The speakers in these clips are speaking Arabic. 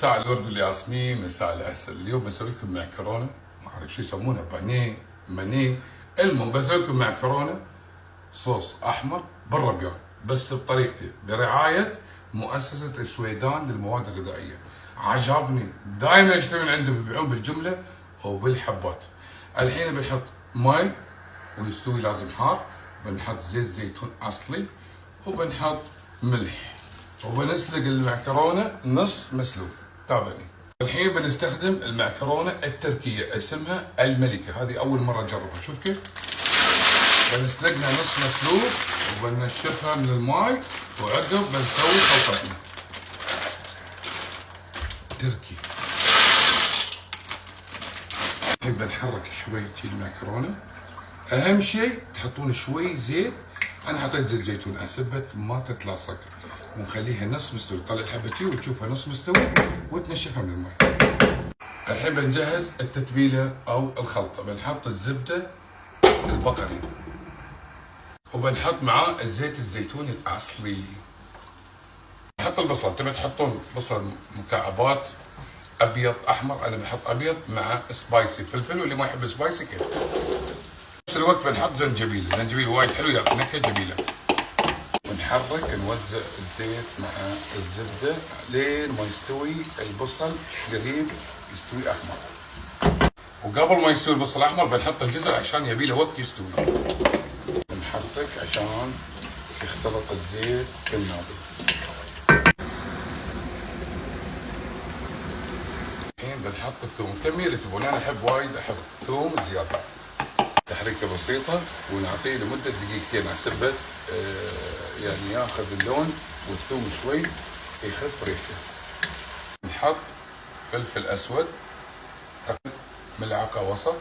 مساء الورد والياسمين، مساء العسل. اليوم بسوي لكم معكرونه، ما اعرف شو يسمونها، بانيه مانيه. المهم بسوي لكم معكرونه صوص احمر بالربيان، بس بطريقتي برعايه مؤسسه السويدان للمواد الغذائيه. عجبني، دائما اشتري من عندهم، يبيعون بالجمله وبالحبات. الحين بنحط ماي ويستوي لازم حار، بنحط زيت زيتون اصلي، وبنحط ملح، وبنسلق المعكرونه نص مسلوق. تابعني. الحين بنستخدم المعكرونه التركيه اسمها الملكه، هذه اول مره اجربها. شوف كيف بنسلقها نص مسلوق وبنشفها من الماي، وعقب بنسوي خلطتنا تركي. الحين بنحرك شوي المعكرونه. اهم شيء تحطون شوي زيت، انا حطيت زيت زيتون اسبت ما تتلاصق، ونخليها نص مستوي. طلع الحبه شي وتشوفها نص مستوي وتنشفها من الماء. الحين بنجهز التتبيله او الخلطه. بنحط الزبده البقري، وبنحط معاه الزيت الزيتون الاصلي. نحط البصل، تبي تحطون بصل مكعبات ابيض احمر، انا بحط ابيض مع سبايسي فلفل، واللي ما يحب سبايسي كيف. بنفس الوقت بنحط زنجبيل، الزنجبيل وايد حلو يعطي نكهه جميله. ونحرك نوزع الزيت مع الزبده لين ما يستوي البصل، قريب يستوي احمر. وقبل ما يستوي البصل الاحمر بنحط الجزر عشان يبي له وقت يستوي. نحرك عشان يختلط الزيت بالنابل. الحين بنحط الثوم كمية اللي تبون، انا احب وايد احب ثوم زياده. تحريكه بسيطه ونعطيه لمده دقيقتين عسبه يعني ياخذ اللون والثوم شوي يخف ريحته. نحط فلفل اسود ملعقه وسط،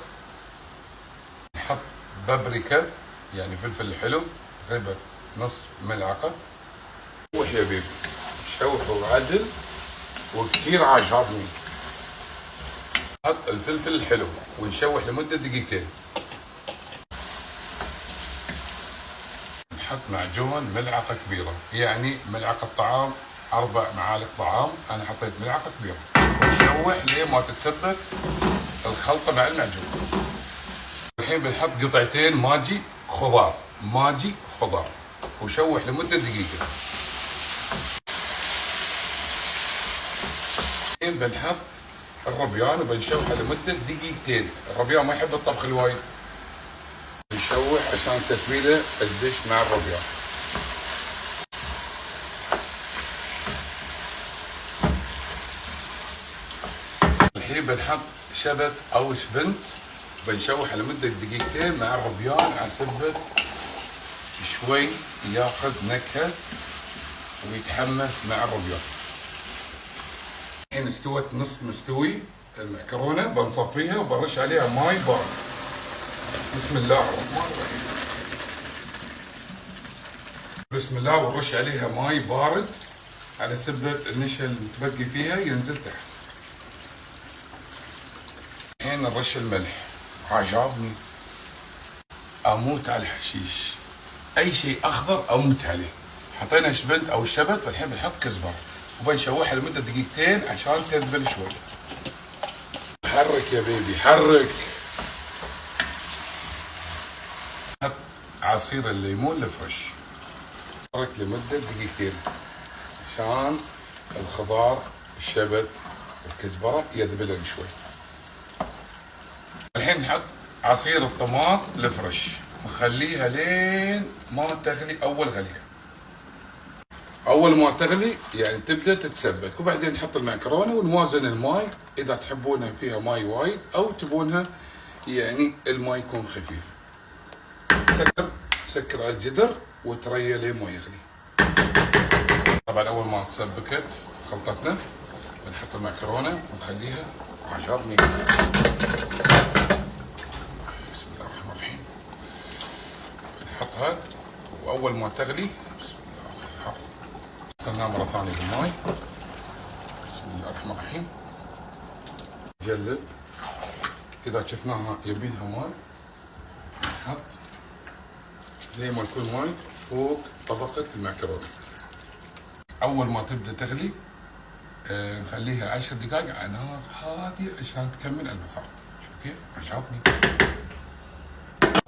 نحط بابريكا يعني فلفل حلو تقريبا نص ملعقه. شوح يا بيبي، شوح وعدل وكثير عجبني. نحط الفلفل الحلو ونشوح لمده دقيقتين. نحط معجون ملعقه كبيره، يعني ملعقه طعام 4 معالق طعام، انا حطيت ملعقه كبيره، ونشوح لين ما تتسبك الخلطه مع المعجون. الحين بنحط قطعتين ماجي خضار، ماجي خضار، وشوح لمده دقيقه. الحين بنحط الربيان وبنشوحه لمده دقيقتين. الربيان ما يحب الطبخ الوايد، نشوح عشان التتبيله تدش مع الربيان. الحين بنحط شبت او شبنت، بنشوح لمده دقيقتين مع الربيان عسبه شوي ياخذ نكهه ويتحمس مع الربيان. الحين استوت نص مستوي المعكرونه، بنصفيها وبرش عليها ماي بارد. بسم الله الرحمن الرحيم. بسم الله، ونرش عليها ماي بارد على سبة النشا المتبقي فيها ينزل تحت. الحين نرش الملح. عجبني، اموت على الحشيش، اي شيء اخضر اموت عليه. حطينا شبنت او الشبت، والحين بنحط كزبره وبنشوحها لمده دقيقتين عشان تذبل شوي. حرك يا بيبي حرك. نحط عصير الليمون الفريش، حرك لمده دقيقتين عشان الخضار الشبت والكزبره يذبلن شوي. الحين نحط عصير الطماط الفريش، نخليها لين ما تغلي اول غليه. اول ما تغلي يعني تبدا تتسبك، وبعدين نحط المعكرونه ونوازن الماي اذا تحبونها فيها ماي وايد او تبونها يعني الماي يكون خفيف. سكر الجدر وتريه لين ما يغلي. طبعا اول ما تسبكت خلطتنا بنحط المعكرونه ونخليها. عجبني. بسم الله الرحمن الرحيم. نحطها واول ما تغلي بسم الله الرحمن الرحيم غسلناها مره ثانيه بالماء. بسم الله الرحمن الرحيم. نجلب، اذا شفناها يبينها ماء نحط لين ما يكون ماي فوق طبقه المعكرونه. اول ما تبدا تغلي نخليها 10 دقائق على نار هادية عشان تكمل البخار. شوف كيف عجبني.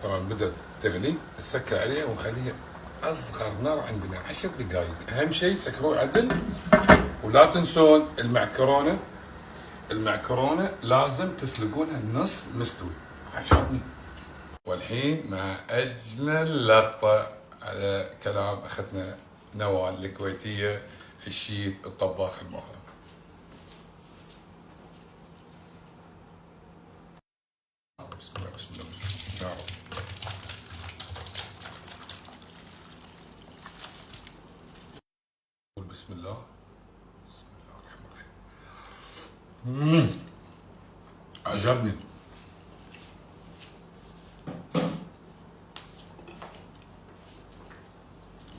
طبعا بدأت تغلي، نسكر عليها ونخليها اصغر نار عندنا 10 دقائق. اهم شيء سكروه عدل. ولا تنسون المعكرونة لازم تسلقونها نص مستوي. عجبني. والحين مع اجمل لقطة على كلام اختنا نوال الكويتية الشيف الطباخ الماهر. بسم الله بسم الله يا رب. بسم الله الرحمن الرحيم. عجبني.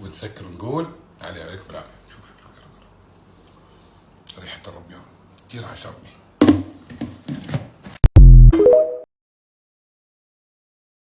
ونسكر نقول عليكم العافيه. شوف ريحه الربيان كثير عجبني.